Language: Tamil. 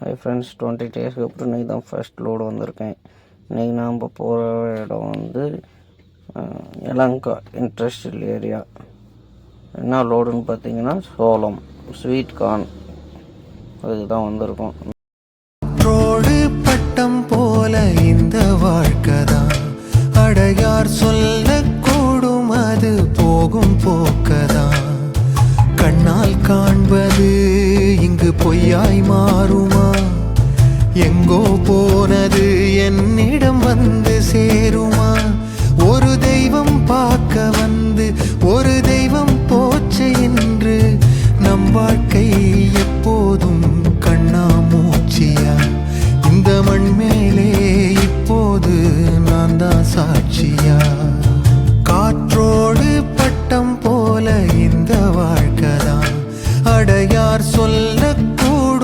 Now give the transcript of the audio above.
ஹாய் ஃப்ரெண்ட்ஸ், 20 டேஸ்க்கு அப்புறம் இன்றைக்கி தான் ஃபர்ஸ்ட் லோடு வந்திருக்கேன். இன்றைக்கி நாம் போகிற இடம் வந்து எலங்கா இண்டஸ்ட்ரியல் ஏரியா. என்ன லோடுன்னு பார்த்தீங்கன்னா சோளம், ஸ்வீட் கார்ன், அதுக்கு தான் வந்திருக்கோம். ரோடு பட்டம் போல இந்த வாழ்க்கைதான், அடையார் சொல்லக்கூடும் அது போகும் போக்கதான். கண்ணால் காண்பது இங்கு பொய்யாய் மாறுமா? எங்கோ போனது என்னிடம் வந்து சேருமா? ஒரு தெய்வம் பார்க்க வந்து ஒரு தெய்வம் போச்சு என்று நம் வாழ்க்கை